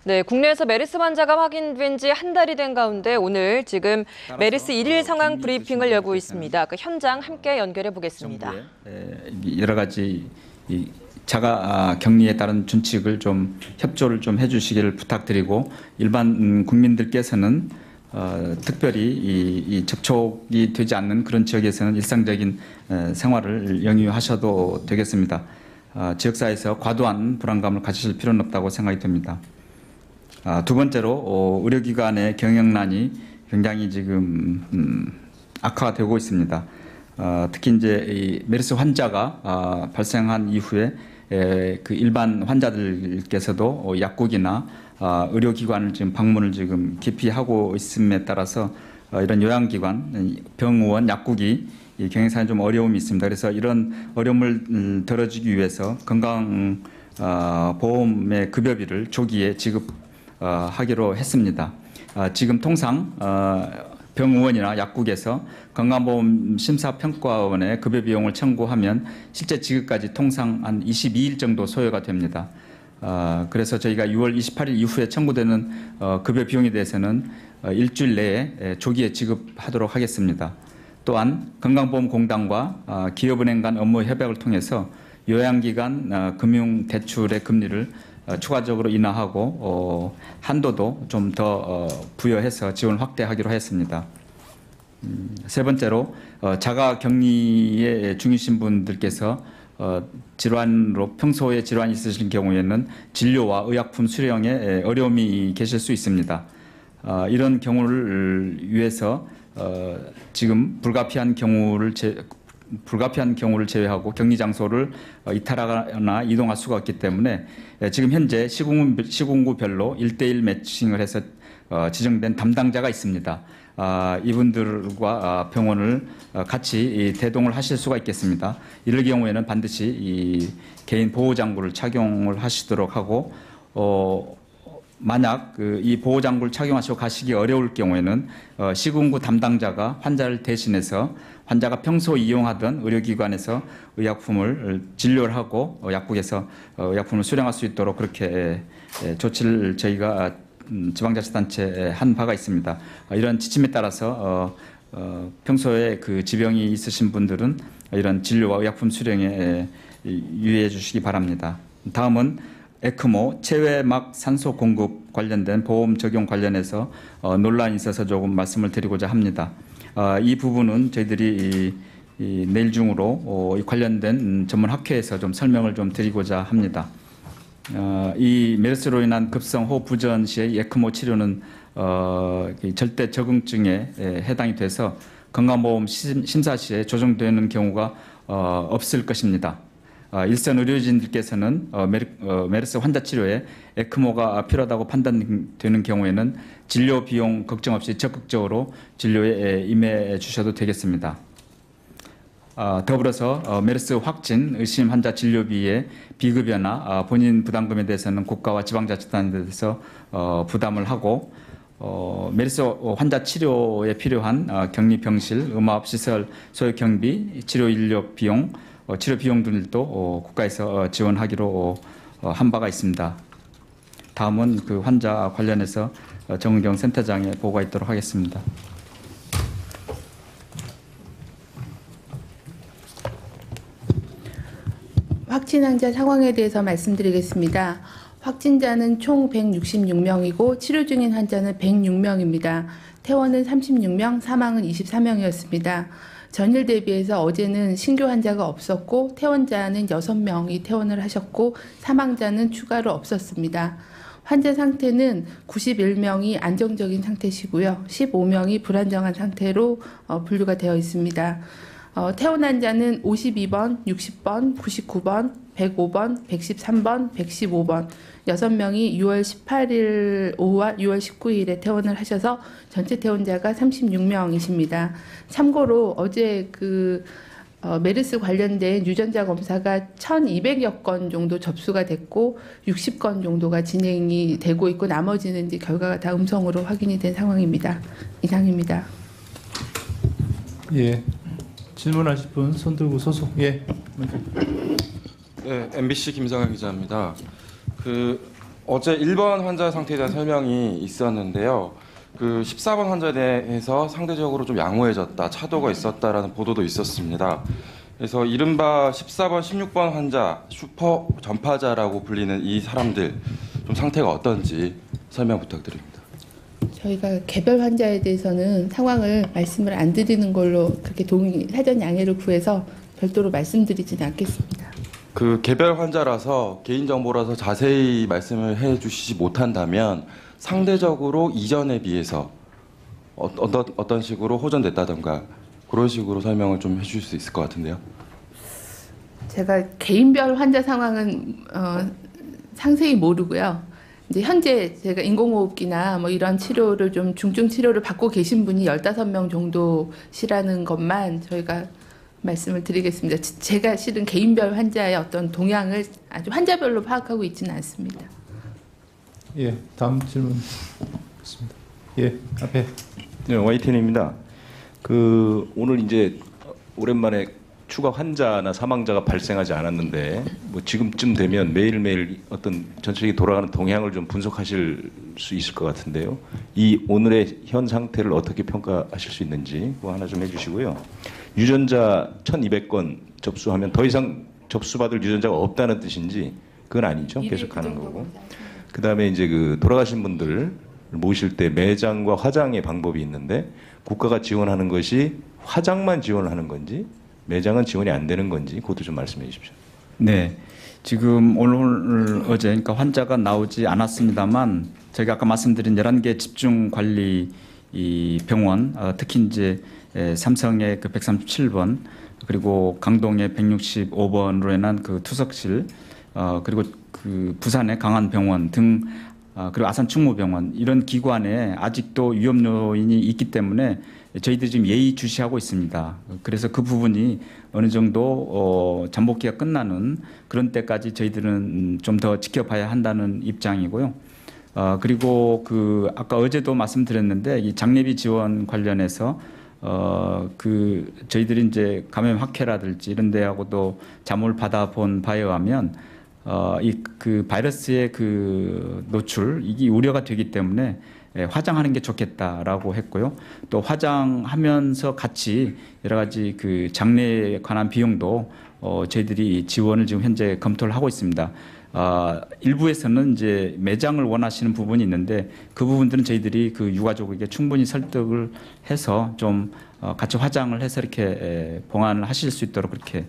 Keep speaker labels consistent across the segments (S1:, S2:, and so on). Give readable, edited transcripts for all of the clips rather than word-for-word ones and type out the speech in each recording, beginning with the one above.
S1: 네, 국내에서 메르스 환자가 확인된 지 한 달이 된 가운데 오늘 지금 메르스 1일 상황 브리핑을 열고 있습니다. 그 현장 함께 연결해 보겠습니다.
S2: 여러 가지 자가 격리에 따른 준칙을 좀 협조를 좀 해주시기를 부탁드리고, 일반 국민들께서는 특별히 이 접촉이 되지 않는 그런 지역에서는 일상적인 생활을 영위하셔도 되겠습니다. 지역사회에서 과도한 불안감을 가지실 필요는 없다고 생각이 듭니다. 두 번째로 의료기관의 경영난이 굉장히 지금 악화가 되고 있습니다. 특히 이제 이 메르스 환자가 발생한 이후에 그 일반 환자들께서도 약국이나 의료기관을 지금 방문을 지금 기피하고 있음에 따라서 이런 요양기관, 병원, 약국이 경영상에 좀 어려움이 있습니다. 그래서 이런 어려움을 덜어주기 위해서 건강보험의 급여비를 조기에 지급하기로 했습니다. 지금 통상 병원이나 약국에서 건강보험 심사평가원에 급여 비용을 청구하면 실제 지급까지 통상 한 22일 정도 소요가 됩니다. 그래서 저희가 6월 28일 이후에 청구되는 급여 비용에 대해서는 일주일 내에 조기에 지급하도록 하겠습니다. 또한 건강보험공단과 기업은행 간 업무 협약을 통해서 요양기관 금융대출의 금리를 추가적으로 인하하고 한도도 좀 더 부여해서 지원 확대하기로 했습니다. 세 번째로 자가격리에 중이신 분들께서 질환으로 평소에 질환이 있으신 경우에는 진료와 의약품 수령에 어려움이 계실 수 있습니다. 이런 경우를 위해서 지금 불가피한 경우를 제외하고 격리 장소를 이탈하거나 이동할 수가 없기 때문에 지금 현재 시군구별로 1:1 매칭을 해서 지정된 담당자가 있습니다. 이분들과 병원을 같이 대동을 하실 수가 있겠습니다. 이럴 경우에는 반드시 이 개인 보호장구를 착용을 하시도록 하고, 만약 이 보호장구를 착용하시고 가시기 어려울 경우에는 시군구 담당자가 환자를 대신해서 환자가 평소 이용하던 의료기관에서 의약품을 진료를 하고 약국에서 의약품을 수령할 수 있도록 그렇게 조치를 저희가 지방자치단체에 한 바가 있습니다. 이런 지침에 따라서 평소에 그 지병이 있으신 분들은 이런 진료와 의약품 수령에 유의해 주시기 바랍니다. 다음은 에크모 체외막 산소 공급 관련된 보험 적용 관련해서 논란이 있어서 조금 말씀을 드리고자 합니다. 이 부분은 저희들이 내일 중으로 관련된 전문 학회에서 좀 설명을 좀 드리고자 합니다. 이 메르스로 인한 급성 호흡 부전 시의 에크모 치료는 절대 적응증에 해당이 돼서 건강보험 심사 시에 조정되는 경우가 없을 것입니다. 일선 의료진들께서는 메르스 환자 치료에 에크모가 필요하다고 판단되는 경우에는 진료 비용 걱정 없이 적극적으로 진료에 임해 주셔도 되겠습니다. 더불어서 메르스 확진 의심 환자 진료비의 비급여나 본인 부담금에 대해서는 국가와 지방자치단체에서 부담을 하고, 메르스 환자 치료에 필요한 격리 병실, 음압 시설 소요 경비, 치료 인력 비용, 치료 비용들도 국가에서 지원하기로 한 바가 있습니다. 다음은 그 환자 관련해서 정은경 센터장에 보고가 있도록 하겠습니다.
S3: 확진 환자 상황에 대해서 말씀드리겠습니다. 확진자는 총 166명이고 치료 중인 환자는 106명입니다. 퇴원은 36명, 사망은 24명이었습니다. 전일 대비해서 어제는 신규 환자가 없었고 퇴원자는 6명이 퇴원을 하셨고 사망자는 추가로 없었습니다. 환자 상태는 91명이 안정적인 상태시고요. 15명이 불안정한 상태로 분류가 되어 있습니다. 퇴원 환자는 52번, 60번, 99번, 105번, 113번, 115번 6명이 6월 18일 오후와 6월 19일에 퇴원을 하셔서 전체 퇴원자가 36명이십니다. 참고로 어제 메르스 관련된 유전자 검사가 1,200여 건 정도 접수가 됐고 60건 정도가 진행이 되고 있고 나머지는 이제 결과가 다 음성으로 확인이 된 상황입니다. 이상입니다.
S4: 예. 질문하실 분 손 들고 소속. 예.
S5: 네, MBC 김상현 기자입니다. 어제 1번 환자 상태에 대한 설명이 있었는데요. 그 14번 환자에 대해서 상대적으로 좀 양호해졌다, 차도가 있었다라는 보도도 있었습니다. 그래서 이른바 14번, 16번 환자, 슈퍼 전파자라고 불리는 이 사람들 좀 상태가 어떤지 설명 부탁드립니다.
S3: 저희가 개별 환자에 대해서는 상황을 말씀을 안 드리는 걸로 그렇게 사전 양해를 구해서 별도로 말씀드리지는 않겠습니다.
S5: 그 개별 환자라서 개인정보라서 자세히 말씀을 해주시지 못한다면 상대적으로 이전에 비해서 어떤 식으로 호전됐다던가 그런 식으로 설명을 좀 해주실 수 있을 것 같은데요.
S3: 제가 개인별 환자 상황은 상세히 모르고요. 이제 현재 제가 인공호흡기나 뭐 이런 치료를 좀 중증 치료를 받고 계신 분이 15명 정도시라는 것만 저희가 말씀을 드리겠습니다. 제가 실은 개인별 환자의 어떤 동향을 아주 환자별로 파악하고 있지는 않습니다.
S4: 예, 다음 질문 있습니다. 예, 앞에.
S6: 네, YTN입니다. 오늘 이제 오랜만에 추가 환자나 사망자가 발생하지 않았는데 뭐 지금쯤 되면 매일매일 어떤 전체적인 돌아가는 동향을 좀 분석하실 수 있을 것 같은데요. 이 오늘의 현 상태를 어떻게 평가하실 수 있는지 그거 하나 좀 해주시고요. 유전자 1,200건 접수하면 더 이상 접수받을 유전자가 없다는 뜻인지 그건 아니죠. 계속 가는 거고. 그다음에 이제 그 돌아가신 분들 모실 때 매장과 화장의 방법이 있는데 국가가 지원하는 것이 화장만 지원을 하는 건지 매장은 지원이 안 되는 건지 그것도 좀 말씀해 주십시오.
S2: 네, 지금 오늘 어제 그러니까 환자가 나오지 않았습니다만 저희가 아까 말씀드린 11개 집중 관리 이 병원, 특히 이제 삼성의 그 137번 그리고 강동의 165번으로 인한 그 투석실, 그리고 그 부산의 강한병원 등, 그리고 아산 충무병원 이런 기관에 아직도 위험 요인이 있기 때문에 저희들이 지금 예의주시하고 있습니다. 그래서 그 부분이 어느 정도 잠복기가 끝나는 그런 때까지 저희들은 좀 더 지켜봐야 한다는 입장이고요. 그리고 그 아까 어제도 말씀드렸는데 이 장례비 지원 관련해서 저희들이 이제 감염 학회라든지 이런 데하고도 자문을 받아본 바에 의하면 그 바이러스의 그 노출 이게 우려가 되기 때문에 화장하는 게 좋겠다라고 했고요. 또 화장하면서 같이 여러 가지 그 장례에 관한 비용도 저희들이 지원을 지금 현재 검토를 하고 있습니다. 일부에서는 이제 매장을 원하시는 부분이 있는데 그 부분들은 저희들이 그 유가족에게 충분히 설득을 해서 좀 같이 화장을 해서 이렇게 봉안을 하실 수 있도록 그렇게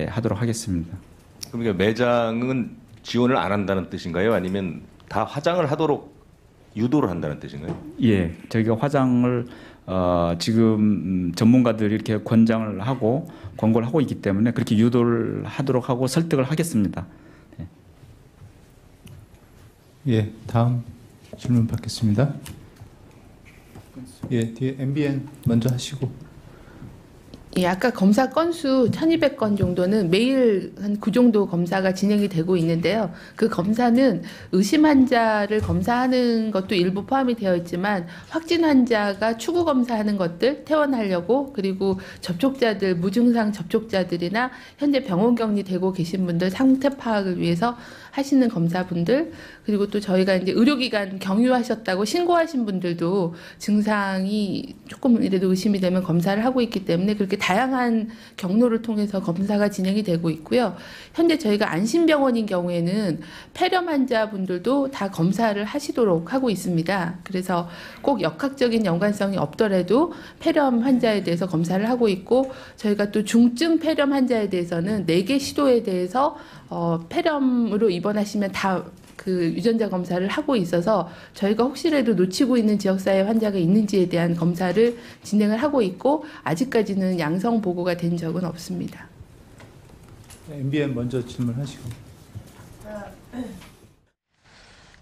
S2: 하도록 하겠습니다.
S6: 그러니까 매장은 지원을 안 한다는 뜻인가요? 아니면 다 화장을 하도록 유도를 한다는 뜻인가요?
S2: 예, 저희가 화장을 지금 전문가들이 이렇게 권장을 하고 권고를 하고 있기 때문에 그렇게 유도를 하도록 하고 설득을 하겠습니다. 네.
S4: 예, 다음 질문 받겠습니다. 예, 뒤에 MBN 먼저 하시고.
S3: 예, 아까 검사 건수 1,200건 정도는 매일 한 그 정도 검사가 진행이 되고 있는데요. 그 검사는 의심 환자를 검사하는 것도 일부 포함이 되어 있지만 확진 환자가 추구 검사하는 것들 퇴원하려고 그리고 접촉자들 무증상 접촉자들이나 현재 병원 격리되고 계신 분들 상태 파악을 위해서 하시는 검사분들 그리고 또 저희가 이제 의료기관 경유하셨다고 신고하신 분들도 증상이 조금이라도 의심이 되면 검사를 하고 있기 때문에 그렇게 다양한 경로를 통해서 검사가 진행이 되고 있고요. 현재 저희가 안심병원인 경우에는 폐렴 환자분들도 다 검사를 하시도록 하고 있습니다. 그래서 꼭 역학적인 연관성이 없더라도 폐렴 환자에 대해서 검사를 하고 있고 저희가 또 중증 폐렴 환자에 대해서는 4개 시도에 대해서 폐렴으로 입원하시면 다 그 유전자 검사를 하고 있어서 저희가 혹시라도 놓치고 있는 지역사회 환자가 있는지에 대한 검사를 진행을 하고 있고 아직까지는 양성 보고가 된 적은 없습니다.
S4: MBN 먼저 질문하시고.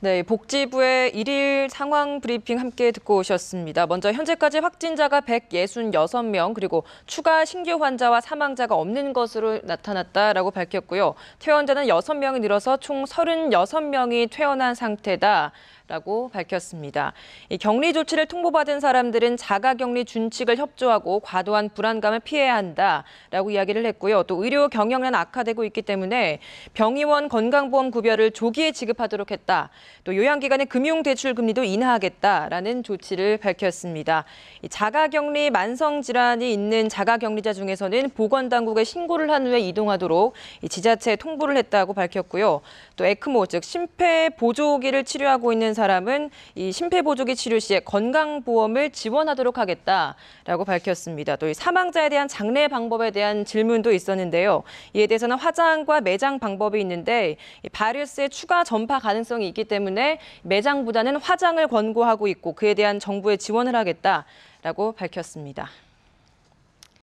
S1: 네, 복지부의 1일 상황 브리핑 함께 듣고 오셨습니다. 먼저 현재까지 확진자가 166명 그리고 추가 신규 환자와 사망자가 없는 것으로 나타났다라고 밝혔고요. 퇴원자는 6명이 늘어서 총 36명이 퇴원한 상태다. 라고 밝혔습니다. 이 격리 조치를 통보받은 사람들은 자가격리 준칙을 협조하고 과도한 불안감을 피해야 한다라고 이야기를 했고요. 또 의료 경영은 악화되고 있기 때문에 병의원 건강보험 급여를 조기에 지급하도록 했다. 또 요양기관의 금융대출 금리도 인하하겠다라는 조치를 밝혔습니다. 이 자가격리 만성질환이 있는 자가격리자 중에서는 보건당국에 신고를 한 후에 이동하도록 이 지자체에 통보를 했다고 밝혔고요. 또 에크모, 즉 심폐보조기를 치료하고 있는 사람은 이 심폐보조기 치료 시에 건강보험을 지원하도록 하겠다라고 밝혔습니다. 또 이 사망자에 대한 장례 방법에 대한 질문도 있었는데요. 이에 대해서는 화장과 매장 방법이 있는데 이 바이러스의 추가 전파 가능성이 있기 때문에 매장보다는 화장을 권고하고 있고 그에 대한 정부의 지원을 하겠다라고 밝혔습니다.